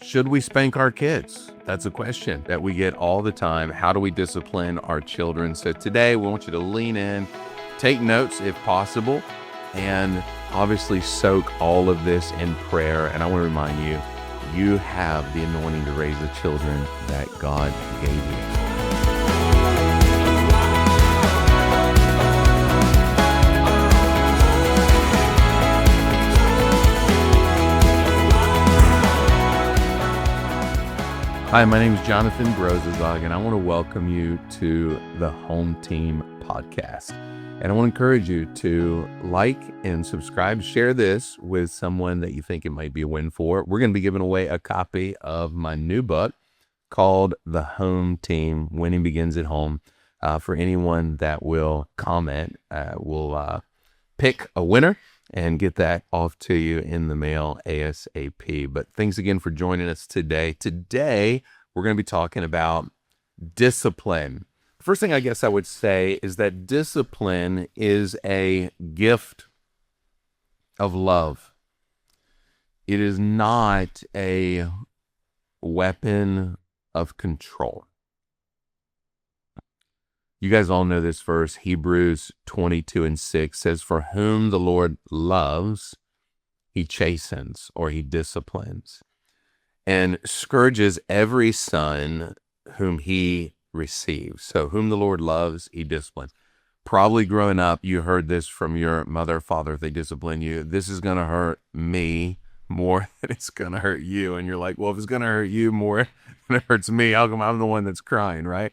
Should we spank our kids? That's a question that we get all the time. How do we discipline our children? So today we want you to lean in, take notes if possible, and obviously soak all of this in prayer. And I want to remind you, you have the anointing to raise the children that God gave you. Hi, my name is Jonathan Brozazog, and I want to welcome you to the Home Team Podcast. And I want to encourage you to like and subscribe, share this with someone that you think it might be a win for. We're going to be giving away a copy of my new book called The Home Team, Winning Begins at Home. For anyone that will comment, we'll pick a winner and get that off to you in the mail ASAP. But thanks again for joining us today. Today, we're going to be talking about discipline. First thing I guess I would say is that discipline is a gift of love. It is not a weapon of control. You guys all know this verse, Hebrews 22:6 says, "For whom the Lord loves, he chastens," or he disciplines, "and scourges every son whom he receives." So whom the Lord loves, he disciplines. Probably growing up, you heard this from your mother or father. If they discipline you, this is going to hurt me more than it's going to hurt you. And you're like, well, if it's going to hurt you more than it hurts me, how come I'm the one that's crying, right?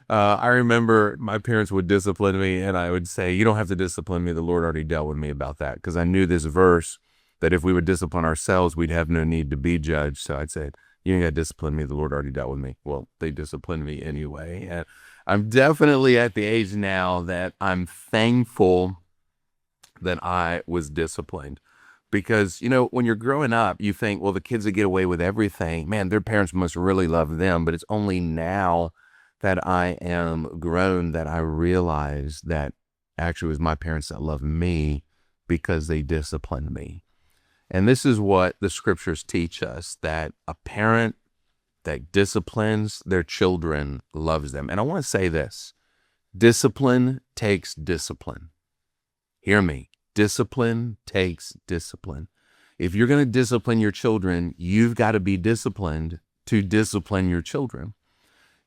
I remember my parents would discipline me, and I would say, you don't have to discipline me. The Lord already dealt with me about that, because I knew this verse that if we would discipline ourselves, we'd have no need to be judged. So I'd say, you ain't got to discipline me. The Lord already dealt with me. Well, they disciplined me anyway. And I'm definitely at the age now that I'm thankful that I was disciplined. Because, you know, when you're growing up, you think, well, the kids that get away with everything, man, their parents must really love them. But it's only now that I am grown that I realize that actually it was my parents that loved me because they disciplined me. And this is what the scriptures teach us, that a parent that disciplines their children loves them. And I want to say this, discipline takes discipline. Hear me, discipline takes discipline. If you're going to discipline your children, you've got to be disciplined to discipline your children.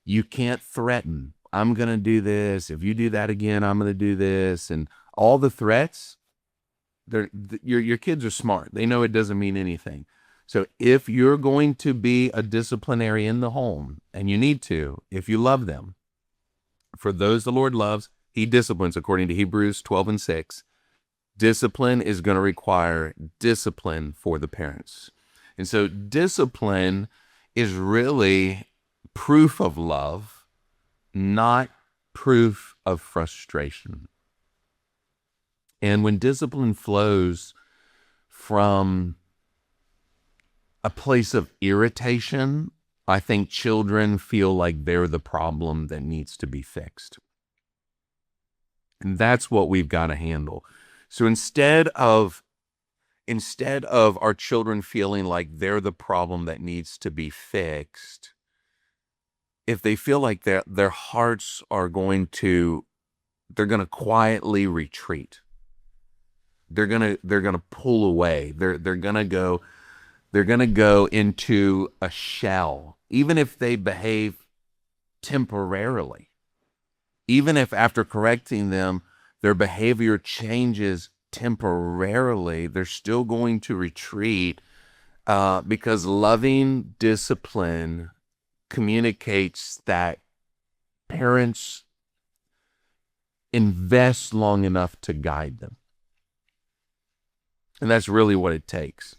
You can't threaten, I'm going to do this. If you do that again, I'm going to do this. And all the threats, your kids are smart. They know it doesn't mean anything. So if you're going to be a disciplinary in the home, and you need to, if you love them, for those the Lord loves, he disciplines, according to Hebrews 12:6. Discipline is going to require discipline for the parents. And so discipline is really proof of love, not proof of frustration. And when discipline flows from a place of irritation, I think children feel like they're the problem that needs to be fixed. And that's what we've got to handle. So instead of our children feeling like they're the problem that needs to be fixed, if they feel like their hearts are they're going to quietly retreat. They're going to pull away. They're going to go into a shell, even if they behave temporarily. Even if after correcting them, their behavior changes temporarily, they're still going to retreat, because loving discipline communicates that parents invest long enough to guide them. And that's really what it takes.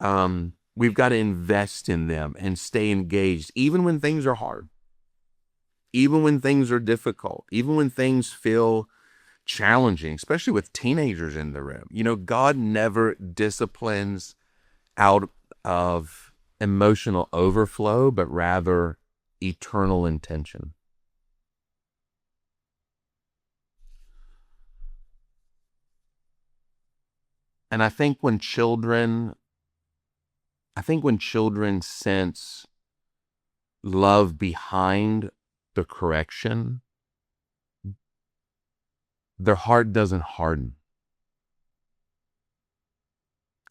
We've got to invest in them and stay engaged, even when things are hard, even when things are difficult, even when things feel challenging, especially with teenagers in the room. You know, God never disciplines out of emotional overflow, but rather eternal intention. And I think when children I think when children sense love behind the correction, their heart doesn't harden.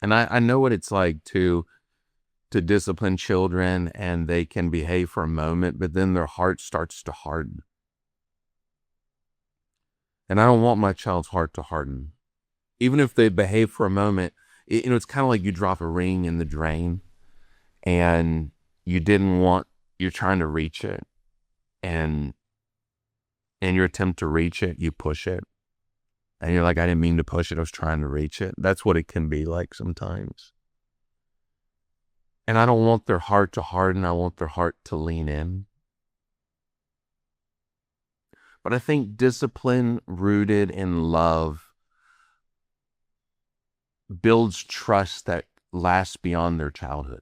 And I know what it's like to discipline children, and they can behave for a moment, but then their heart starts to harden. And I don't want my child's heart to harden. Even if they behave for a moment, it's kind of like you drop a ring in the drain and you're trying to reach it, and in your attempt to reach it, you push it. And you're like, I didn't mean to push it. I was trying to reach it. That's what it can be like sometimes. And I don't want their heart to harden. I want their heart to lean in. But I think discipline rooted in love builds trust that lasts beyond their childhood.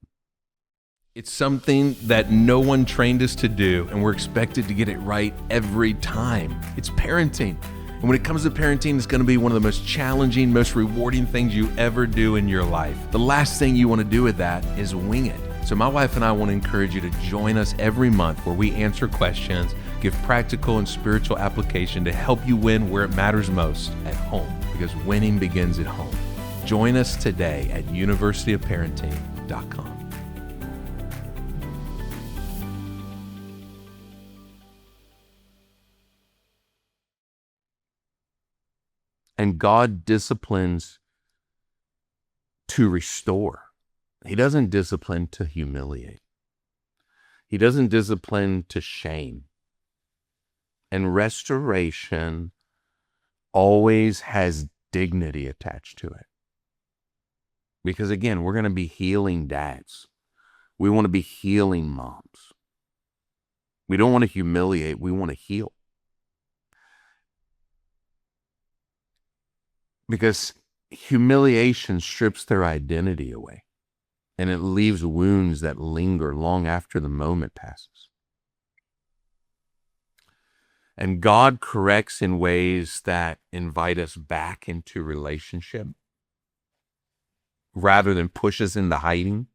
It's something that no one trained us to do, and we're expected to get it right every time. It's parenting. And when it comes to parenting, it's going to be one of the most challenging, most rewarding things you ever do in your life. The last thing you want to do with that is wing it. So my wife and I want to encourage you to join us every month where we answer questions, give practical and spiritual application to help you win where it matters most, at home, because winning begins at home. Join us today at universityofparenting.com. And God disciplines to restore. He doesn't discipline to humiliate. He doesn't discipline to shame. And restoration always has dignity attached to it. Because again, we're going to be healing dads. We want to be healing moms. We don't want to humiliate. We want to heal. Because humiliation strips their identity away, and it leaves wounds that linger long after the moment passes. And God corrects in ways that invite us back into relationship rather than push us into hiding.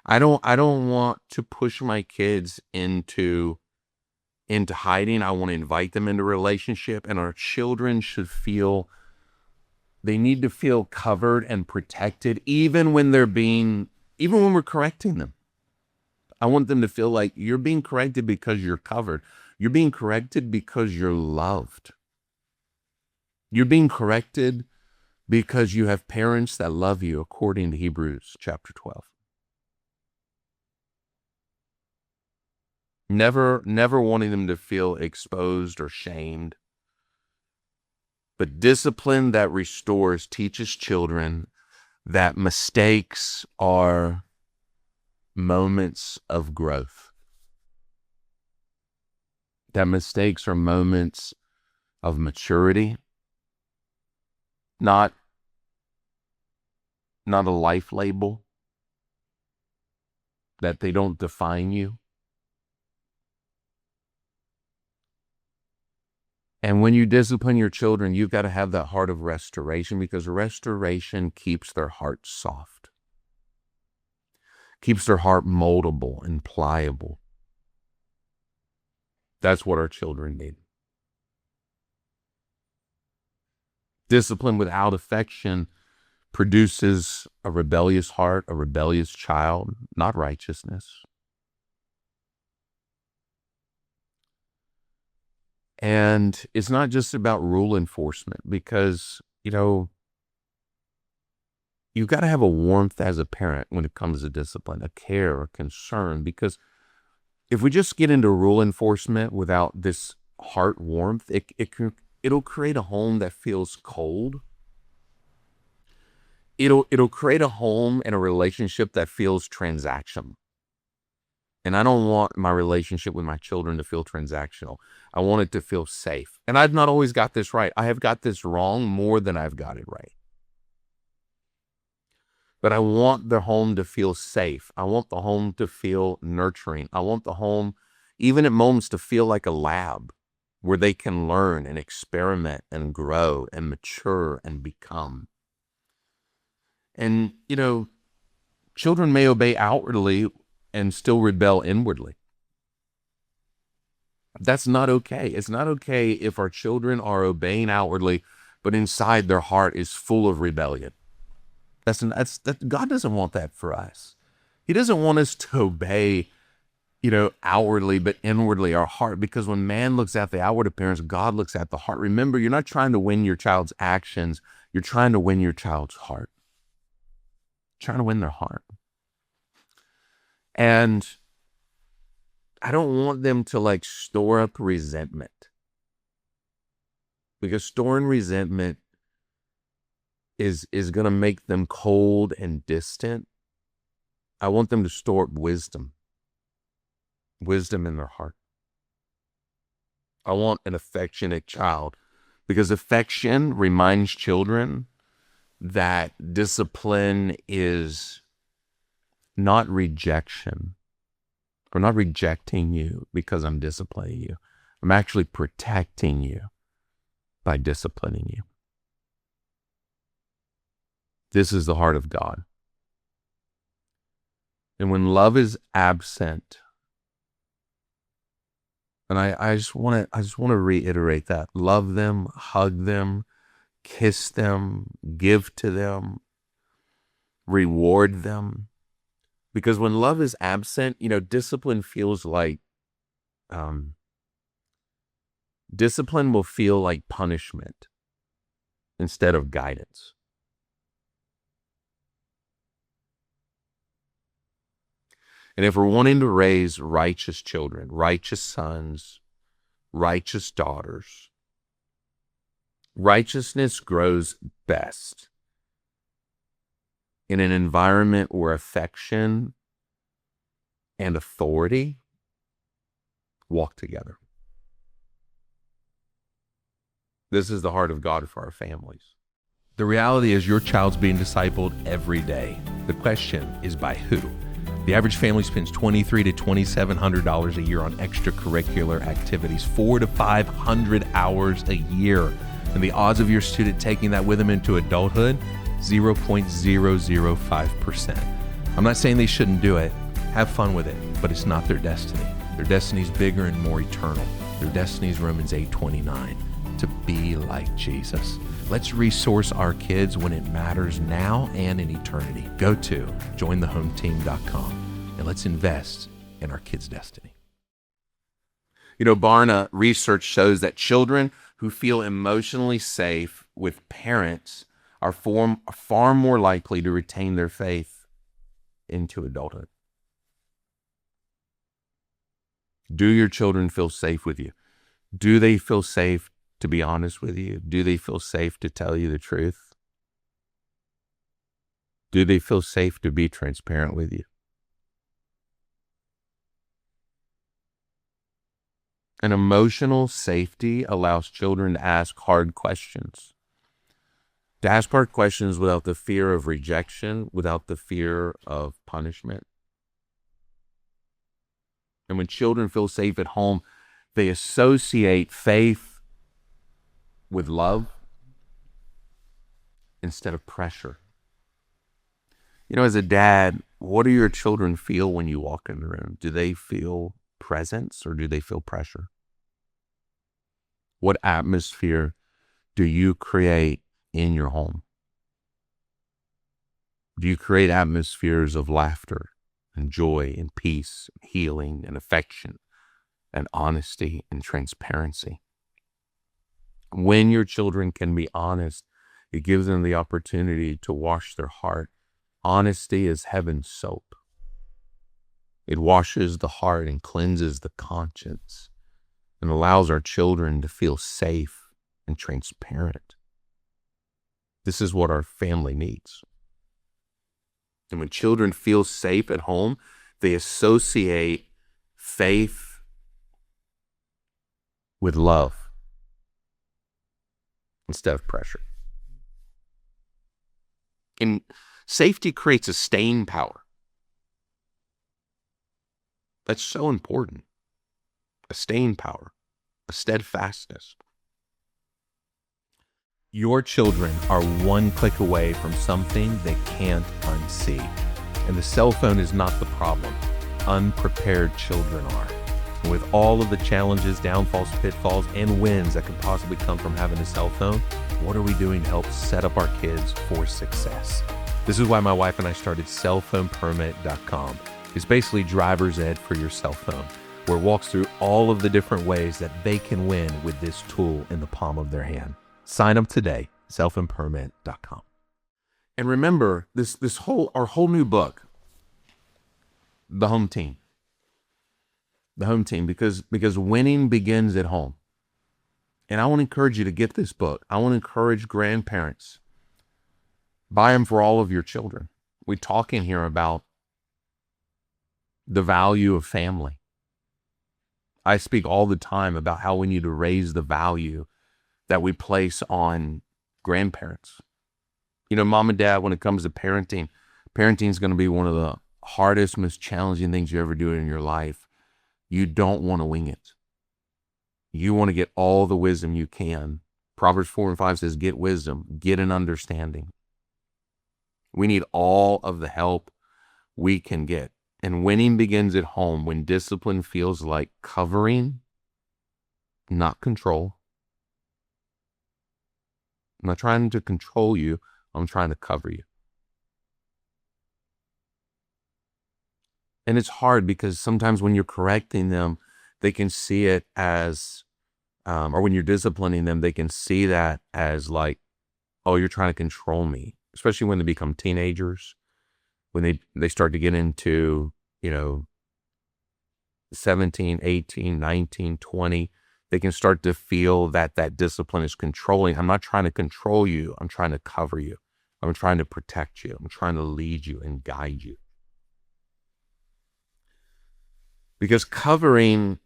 I don't want to push my kids into hiding. I want to invite them into relationship, and our children should feel they need to feel covered and protected, even when we're correcting them. I want them to feel like you're being corrected because you're covered. You're being corrected because you're loved. You're being corrected because you have parents that love you, according to Hebrews chapter 12. Never wanting them to feel exposed or shamed. But discipline that restores teaches children that mistakes are moments of growth. That mistakes are moments of maturity, not a life label, that they don't define you. And when you discipline your children, you've got to have that heart of restoration, because restoration keeps their heart soft, keeps their heart moldable and pliable. That's what our children need. Discipline without affection produces a rebellious heart, a rebellious child, not righteousness. And it's not just about rule enforcement, because, you've got to have a warmth as a parent when it comes to discipline, a care, a concern, because if we just get into rule enforcement without this heart warmth, it'll create a home that feels cold. It'll create a home and a relationship that feels transactional. And I don't want my relationship with my children to feel transactional. I want it to feel safe. And I've not always got this right. I have got this wrong more than I've got it right. But I want the home to feel safe. I want the home to feel nurturing. I want the home, even at moments, to feel like a lab where they can learn and experiment and grow and mature and become. And, Children may obey outwardly and still rebel inwardly. That's not okay. It's not okay if our children are obeying outwardly, but inside their heart is full of rebellion. God doesn't want that for us. He doesn't want us to obey, outwardly, but inwardly our heart. Because when man looks at the outward appearance, God looks at the heart. Remember, you're not trying to win your child's actions. You're trying to win your child's heart. Trying to win their heart. And I don't want them to store up resentment, because storing resentment is going to make them cold and distant. I want them to store up wisdom in their heart. I want an affectionate child, because affection reminds children that discipline is not rejection. I'm not rejecting you because I'm disciplining you. I'm actually protecting you by disciplining you. This is the heart of God. And when love is absent, and I just want to reiterate that. Love them, hug them, kiss them, give to them, reward them. Because when love is absent, discipline feels like, discipline will feel like punishment instead of guidance. And if we're wanting to raise righteous children, righteous sons, righteous daughters, righteousness grows best in an environment where affection and authority walk together. This is the heart of God for our families. The reality is your child's being discipled every day. The question is by who? The average family spends $2,300 to $2,700 a year on extracurricular activities, 400 to 500 hours a year. And the odds of your student taking that with them into adulthood, 0.005%. I'm not saying they shouldn't do it. Have fun with it, but it's not their destiny. Their destiny is bigger and more eternal. Their destiny is Romans 8:29, to be like Jesus. Let's resource our kids when it matters now and in eternity. Go to jointhehometeam.com and let's invest in our kids' destiny. Barna research shows that children who feel emotionally safe with parents are far more likely to retain their faith into adulthood. Do your children feel safe with you? Do they feel safe to be honest with you? Do they feel safe to tell you the truth? Do they feel safe to be transparent with you? An emotional safety allows children to ask hard questions. To ask hard questions without the fear of rejection, without the fear of punishment. And when children feel safe at home, they associate faith with love instead of pressure. As a dad, what do your children feel when you walk in the room? Do they feel presence or do they feel pressure? What atmosphere do you create in your home? Do you create atmospheres of laughter and joy and peace, and healing and affection and honesty and transparency? When your children can be honest, it gives them the opportunity to wash their heart. Honesty is heaven's soap. It washes the heart and cleanses the conscience and allows our children to feel safe and transparent. This is what our family needs. And when children feel safe at home, they associate faith with love instead of pressure. And safety creates a staying power. That's so important. A staying power, a steadfastness. Your children are one click away from something they can't unsee. And the cell phone is not the problem. Unprepared children are. And with all of the challenges, downfalls, pitfalls, and wins that could possibly come from having a cell phone, what are we doing to help set up our kids for success? This is why my wife and I started cellphonepermit.com. It's basically driver's ed for your cell phone, where it walks through all of the different ways that they can win with this tool in the palm of their hand. Sign up today, cellphonepermit.com. And remember, our whole new book, The Home Team. The Home Team, because winning begins at home. And I want to encourage you to get this book. I want to encourage grandparents. Buy them for all of your children. We're talking here about the value of family. I speak all the time about how we need to raise the value that we place on grandparents. You know, mom and dad, when it comes to parenting is going to be one of the hardest, most challenging things you ever do in your life. You don't want to wing it. You want to get all the wisdom you can. Proverbs 4:5 says, get wisdom, get an understanding. We need all of the help we can get. And winning begins at home when discipline feels like covering, not control. I'm not trying to control you. I'm trying to cover you. And it's hard because sometimes when you're correcting them, they can see it as, or when you're disciplining them, they can see that as like, oh, you're trying to control me. Especially when they become teenagers, when they start to get into, 17, 18, 19, 20, they can start to feel that discipline is controlling. I'm not trying to control you. I'm trying to cover you. I'm trying to protect you. I'm trying to lead you and guide you. Because covering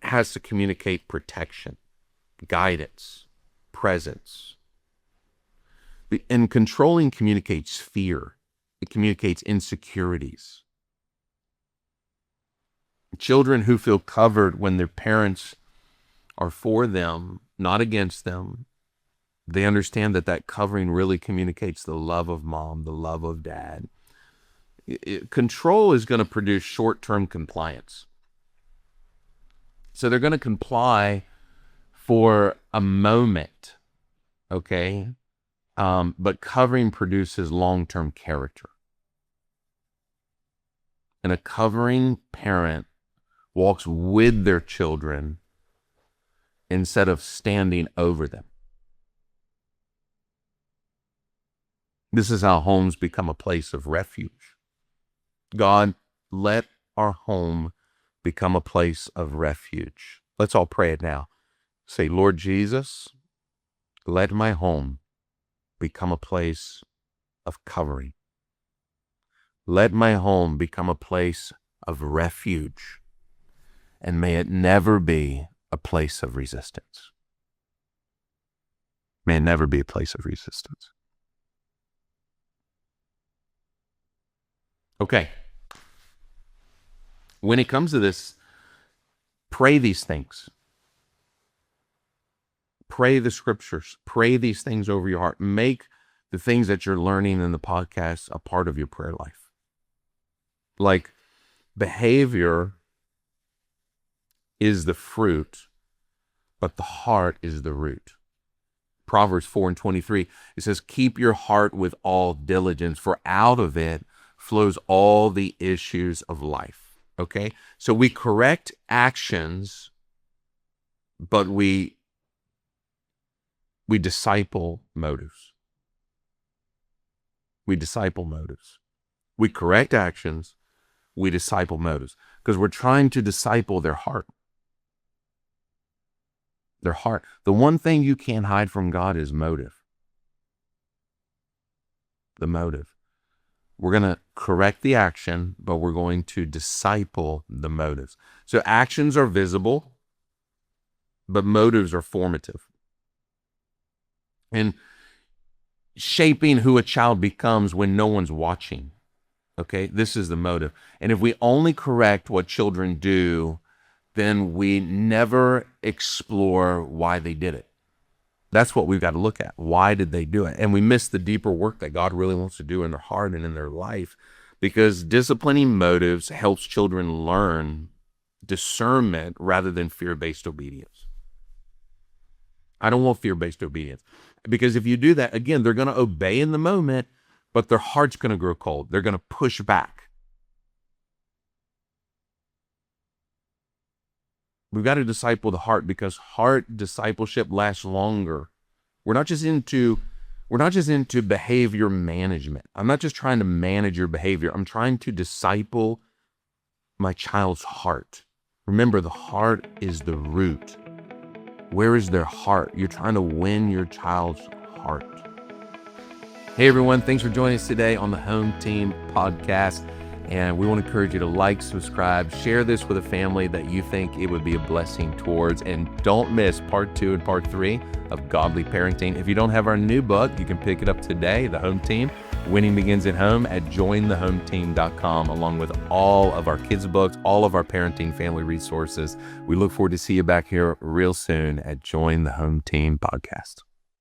has to communicate protection, guidance, presence. And controlling communicates fear. It communicates insecurities. Children who feel covered when their parents are for them, not against them, they understand that covering really communicates the love of mom, the love of dad. Control is going to produce short-term compliance. So they're going to comply for a moment, okay? But covering produces long-term character. And a covering parent walks with their children instead of standing over them. This is how homes become a place of refuge. God, let our home become a place of refuge. Let's all pray it now. Say, Lord Jesus, let my home become a place of covering. Let my home become a place of refuge, and may it never be a place of resistance. May it never be a place of resistance. Okay. When it comes to this, pray these things. Pray the scriptures. Pray these things over your heart. Make the things that you're learning in the podcast a part of your prayer life. Like, behavior is the fruit, but the heart is the root. Proverbs 4:23, it says, keep your heart with all diligence, for out of it flows all the issues of life. Okay? So we correct actions, but we disciple motives. We disciple motives. We correct actions, we disciple motives, because we're trying to disciple their heart. Their heart. The one thing you can't hide from God is motive. The motive. We're going to correct the action, but we're going to disciple the motives. So actions are visible, but motives are formative. And shaping who a child becomes when no one's watching. Okay, this is the motive. And if we only correct what children do, then we never explore why they did it. That's what we've got to look at. Why did they do it? And we miss the deeper work that God really wants to do in their heart and in their life because disciplining motives helps children learn discernment rather than fear-based obedience. I don't want fear-based obedience, because if you do that, again, they're going to obey in the moment, but their heart's going to grow cold. They're going to push back. We've got to disciple the heart, because heart discipleship lasts longer. We're not just into behavior management. I'm not just trying to manage your behavior. I'm trying to disciple my child's heart. Remember, the heart is the root. Where is their heart? You're trying to win your child's heart. Hey everyone, thanks for joining us today on the Home Team Podcast. And we want to encourage you to like, subscribe, share this with a family that you think it would be a blessing towards. And don't miss part 2 and part 3 of Godly Parenting. If you don't have our new book, you can pick it up today, The Home Team, Winning Begins at Home, at jointhehometeam.com, along with all of our kids' books, all of our parenting family resources. We look forward to see you back here real soon at Join the Home Team Podcast.